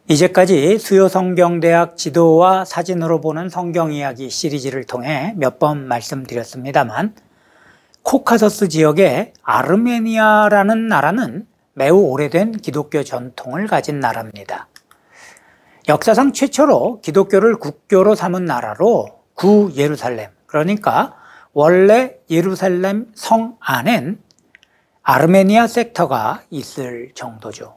이제까지 수요성경대학 지도와 사진으로 보는 성경이야기 시리즈를 통해 몇 번 말씀드렸습니다만, 코카서스 지역의 아르메니아라는 나라는 매우 오래된 기독교 전통을 가진 나라입니다. 역사상 최초로 기독교를 국교로 삼은 나라로 구 예루살렘, 그러니까 원래 예루살렘 성 안엔 아르메니아 섹터가 있을 정도죠.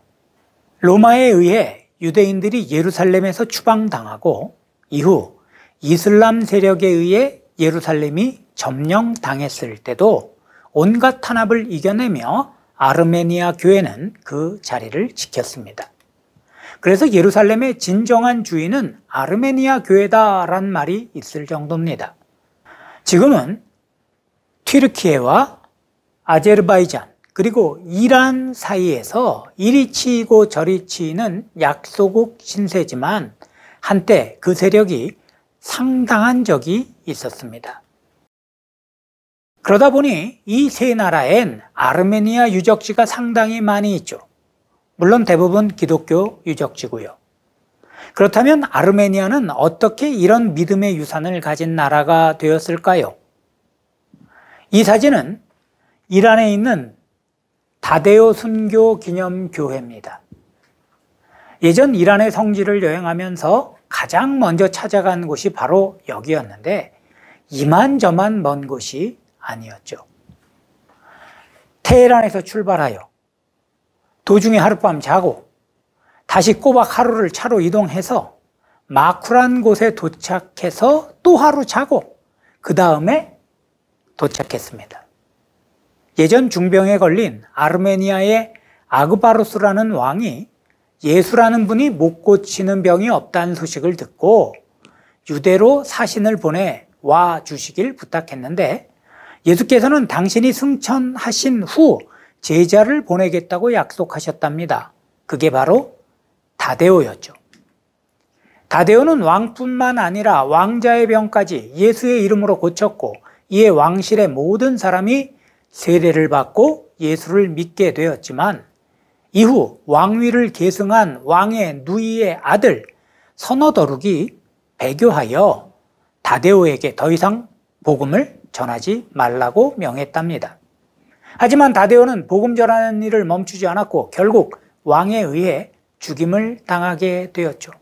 로마에 의해 유대인들이 예루살렘에서 추방당하고 이후 이슬람 세력에 의해 예루살렘이 점령당했을 때도 온갖 탄압을 이겨내며 아르메니아 교회는 그 자리를 지켰습니다. 그래서 예루살렘의 진정한 주인은 아르메니아 교회다라는 말이 있을 정도입니다. 지금은 튀르키예와 아제르바이잔 그리고 이란 사이에서 이리 치이고 저리 치이는 약소국 신세지만 한때 그 세력이 상당한 적이 있었습니다. 그러다 보니 이 세 나라엔 아르메니아 유적지가 상당히 많이 있죠. 물론 대부분 기독교 유적지고요. 그렇다면 아르메니아는 어떻게 이런 믿음의 유산을 가진 나라가 되었을까요? 이 사진은 이란에 있는 다데오 순교 기념교회입니다. 예전 이란의 성지를 여행하면서 가장 먼저 찾아간 곳이 바로 여기였는데 이만저만 먼 곳이 아니었죠. 테헤란에서 출발하여 도중에 하룻밤 자고 다시 꼬박 하루를 차로 이동해서 마쿠란 곳에 도착해서 또 하루 자고 그 다음에 도착했습니다. 예전 중병에 걸린 아르메니아의 아그바로스라는 왕이 예수라는 분이 못 고치는 병이 없다는 소식을 듣고 유대로 사신을 보내 와 주시길 부탁했는데 예수께서는 당신이 승천하신 후 제자를 보내겠다고 약속하셨답니다. 그게 바로 다데오였죠. 다데오는 왕뿐만 아니라 왕자의 병까지 예수의 이름으로 고쳤고 이에 왕실의 모든 사람이 세례를 받고 예수를 믿게 되었지만 이후 왕위를 계승한 왕의 누이의 아들 서너더룩이 배교하여 다데오에게 더 이상 복음을 전하지 말라고 명했답니다. 하지만 다데오는 복음 전하는 일을 멈추지 않았고 결국 왕에 의해 죽임을 당하게 되었죠.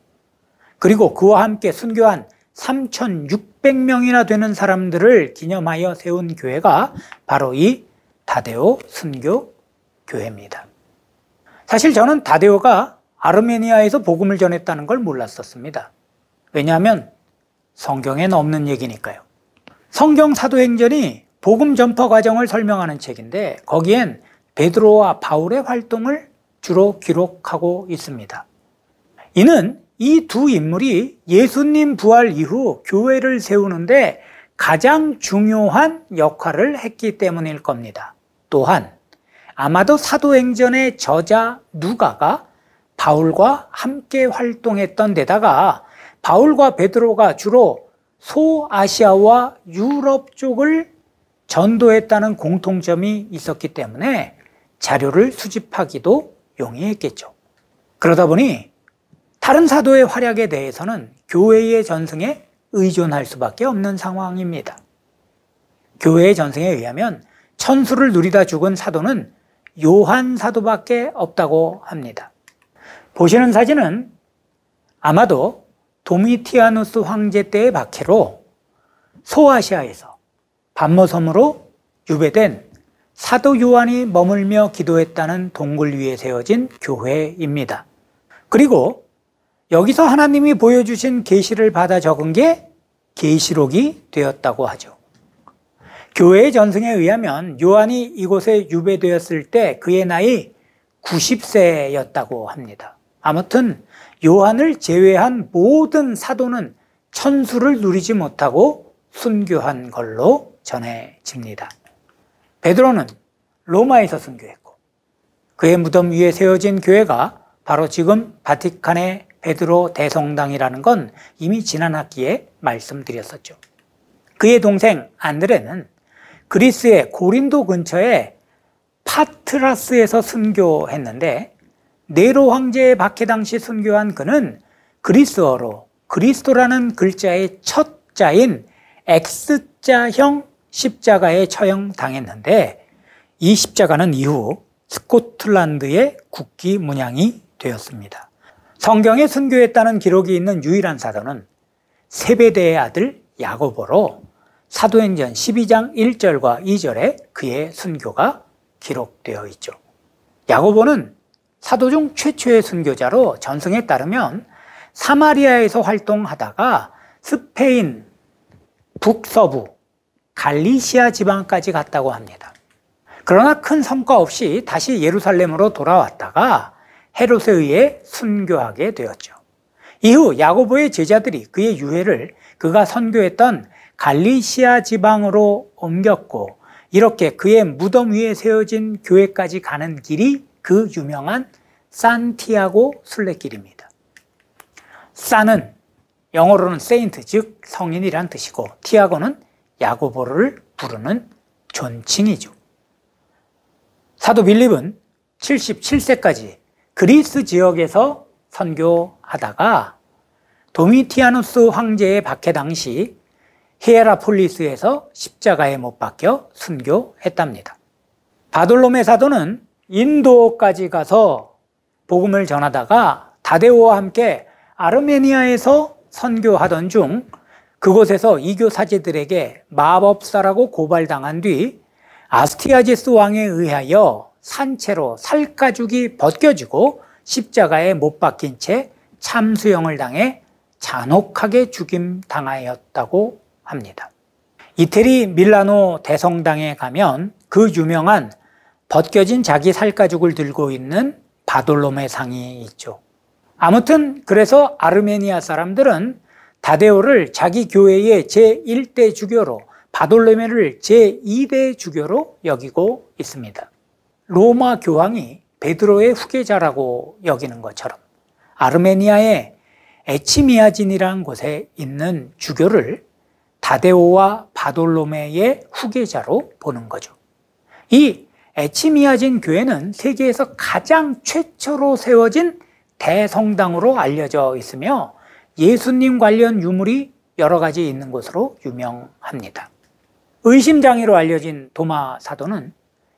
그리고 그와 함께 순교한 3,600명이나 되는 사람들을 기념하여 세운 교회가 바로 이 다데오 순교 교회입니다. 사실 저는 다데오가 아르메니아에서 복음을 전했다는 걸 몰랐었습니다. 왜냐하면 성경엔 없는 얘기니까요. 성경 사도행전이 복음 전파 과정을 설명하는 책인데 거기엔 베드로와 바울의 활동을 주로 기록하고 있습니다. 이는 이 두 인물이 예수님 부활 이후 교회를 세우는데 가장 중요한 역할을 했기 때문일 겁니다. 또한 아마도 사도행전의 저자 누가가 바울과 함께 활동했던 데다가 바울과 베드로가 주로 소아시아와 유럽 쪽을 전도했다는 공통점이 있었기 때문에 자료를 수집하기도 용이했겠죠. 그러다 보니 다른 사도의 활약에 대해서는 교회의 전승에 의존할 수밖에 없는 상황입니다. 교회의 전승에 의하면 천수를 누리다 죽은 사도는 요한 사도밖에 없다고 합니다. 보시는 사진은 아마도 도미티아누스 황제 때의 박해로 소아시아에서 반모섬으로 유배된 사도 요한이 머물며 기도했다는 동굴 위에 세워진 교회입니다. 그리고 여기서 하나님이 보여주신 계시를 받아 적은 게 계시록이 되었다고 하죠. 교회의 전승에 의하면 요한이 이곳에 유배되었을 때 그의 나이 90세였다고 합니다. 아무튼 요한을 제외한 모든 사도는 천수를 누리지 못하고 순교한 걸로 전해집니다. 베드로는 로마에서 순교했고 그의 무덤 위에 세워진 교회가 바로 지금 바티칸의 베드로 대성당이라는 건 이미 지난 학기에 말씀드렸었죠. 그의 동생 안드레는 그리스의 고린도 근처에 파트라스에서 순교했는데 네로 황제의 박해 당시 순교한 그는 그리스어로 그리스도라는 글자의 첫 자인 X자형 십자가에 처형당했는데, 이 십자가는 이후 스코틀랜드의 국기 문양이 되었습니다. 성경에 순교했다는 기록이 있는 유일한 사도는 세베대의 아들 야고보로 사도행전 12장 1절과 2절에 그의 순교가 기록되어 있죠. 야고보는 사도 중 최초의 순교자로 전승에 따르면 사마리아에서 활동하다가 스페인 북서부 갈리시아 지방까지 갔다고 합니다. 그러나 큰 성과 없이 다시 예루살렘으로 돌아왔다가 헤롯에 의해 순교하게 되었죠. 이후 야고보의 제자들이 그의 유해를 그가 선교했던 갈리시아 지방으로 옮겼고, 이렇게 그의 무덤 위에 세워진 교회까지 가는 길이 그 유명한 산티아고 순례길입니다. 산은 영어로는 세인트, 즉 성인이란 뜻이고, 티아고는 야고보를 부르는 존칭이죠. 사도 빌립은 77세까지 그리스 지역에서 선교하다가 도미티아누스 황제의 박해 당시 히에라폴리스에서 십자가에 못 박혀 순교했답니다. 바돌로메 사도는 인도까지 가서 복음을 전하다가 다데오와 함께 아르메니아에서 선교하던 중 그곳에서 이교 사제들에게 마법사라고 고발당한 뒤 아스티아제스 왕에 의하여 산채로 살가죽이 벗겨지고 십자가에 못 박힌 채 참수형을 당해 잔혹하게 죽임당하였다고 합니다. 이태리 밀라노 대성당에 가면 그 유명한 벗겨진 자기 살가죽을 들고 있는 바돌로메 상이 있죠. 아무튼 그래서 아르메니아 사람들은 다데오를 자기 교회의 제1대 주교로, 바돌로메를 제2대 주교로 여기고 있습니다. 로마 교황이 베드로의 후계자라고 여기는 것처럼 아르메니아의 에치미아진이라는 곳에 있는 주교를 다데오와 바돌로메의 후계자로 보는 거죠. 이 에치미아진 교회는 세계에서 가장 최초로 세워진 대성당으로 알려져 있으며 예수님 관련 유물이 여러 가지 있는 곳으로 유명합니다. 의심장애로 알려진 도마 사도는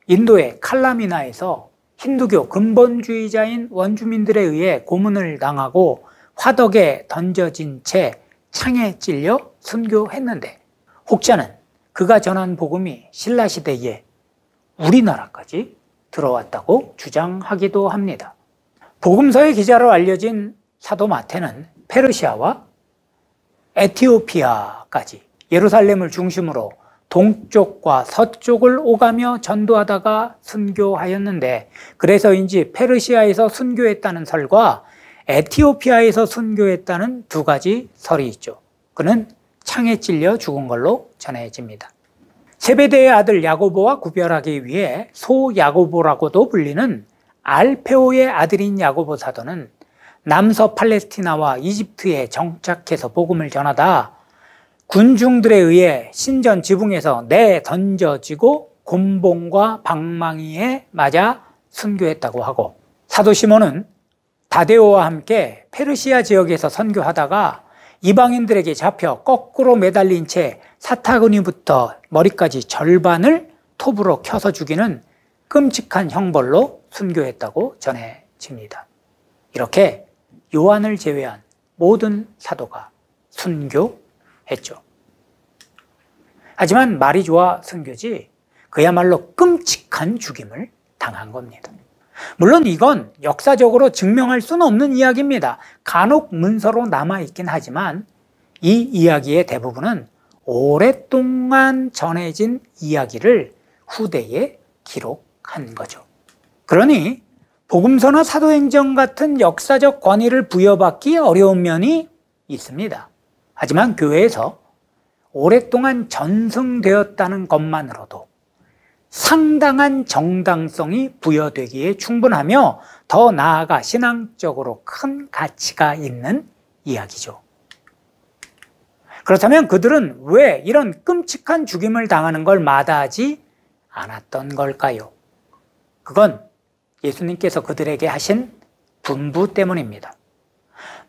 인도의 칼라미나에서 힌두교 근본주의자인 원주민들에 의해 고문을 당하고 화덕에 던져진 채 창에 찔려 순교했는데, 혹자는 그가 전한 복음이 신라시대에 우리나라까지 들어왔다고 주장하기도 합니다. 복음서의 기자로 알려진 사도 마태는 페르시아와 에티오피아까지 예루살렘을 중심으로 동쪽과 서쪽을 오가며 전도하다가 순교하였는데, 그래서인지 페르시아에서 순교했다는 설과 에티오피아에서 순교했다는 두 가지 설이 있죠. 그는 창에 찔려 죽은 걸로 전해집니다. 세베대의 아들 야고보와 구별하기 위해 소야고보라고도 불리는 알페오의 아들인 야고보 사도는 남서 팔레스티나와 이집트에 정착해서 복음을 전하다 군중들에 의해 신전 지붕에서 내던져지고 곤봉과 방망이에 맞아 순교했다고 하고, 사도 시몬은 다데오와 함께 페르시아 지역에서 선교하다가 이방인들에게 잡혀 거꾸로 매달린 채 사타구니부터 머리까지 절반을 톱으로 켜서 죽이는 끔찍한 형벌로 순교했다고 전해집니다. 이렇게 요한을 제외한 모든 사도가 순교했죠. 하지만 말이 좋아 순교지 그야말로 끔찍한 죽임을 당한 겁니다. 물론 이건 역사적으로 증명할 수는 없는 이야기입니다. 간혹 문서로 남아있긴 하지만 이 이야기의 대부분은 오랫동안 전해진 이야기를 후대에 기록한 거죠. 그러니 복음서나 사도행전 같은 역사적 권위를 부여받기 어려운 면이 있습니다. 하지만 교회에서 오랫동안 전승되었다는 것만으로도 상당한 정당성이 부여되기에 충분하며 더 나아가 신앙적으로 큰 가치가 있는 이야기죠. 그렇다면 그들은 왜 이런 끔찍한 죽임을 당하는 걸 마다하지 않았던 걸까요? 그건 예수님께서 그들에게 하신 분부 때문입니다.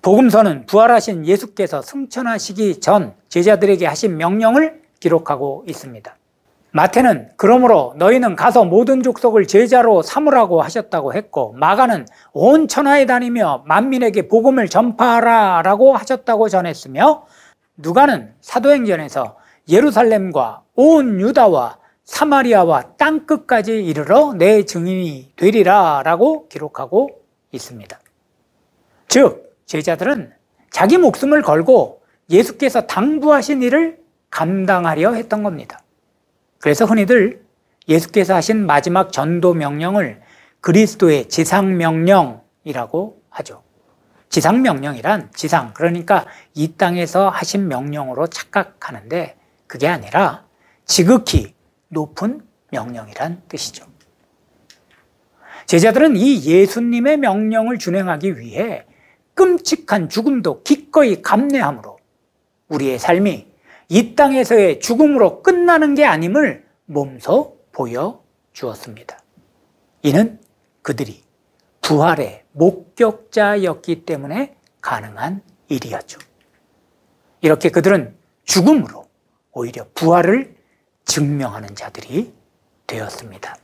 복음서는 부활하신 예수께서 승천하시기 전 제자들에게 하신 명령을 기록하고 있습니다. 마태는 그러므로 너희는 가서 모든 족속을 제자로 삼으라고 하셨다고 했고, 마가는 온 천하에 다니며 만민에게 복음을 전파하라 라고 하셨다고 전했으며, 누가는 사도행전에서 예루살렘과 온 유다와 사마리아와 땅끝까지 이르러 내 증인이 되리라 라고 기록하고 있습니다. 즉 제자들은 자기 목숨을 걸고 예수께서 당부하신 일을 감당하려 했던 겁니다. 그래서 흔히들 예수께서 하신 마지막 전도 명령을 그리스도의 지상명령이라고 하죠. 지상명령이란 지상, 그러니까 이 땅에서 하신 명령으로 착각하는데 그게 아니라 지극히 높은 명령이란 뜻이죠. 제자들은 이 예수님의 명령을 준행하기 위해 끔찍한 죽음도 기꺼이 감내함으로 우리의 삶이 이 땅에서의 죽음으로 끝나는 게 아님을 몸소 보여주었습니다. 이는 그들이 부활의 목격자였기 때문에 가능한 일이었죠. 이렇게 그들은 죽음으로 오히려 부활을 증명하는 자들이 되었습니다.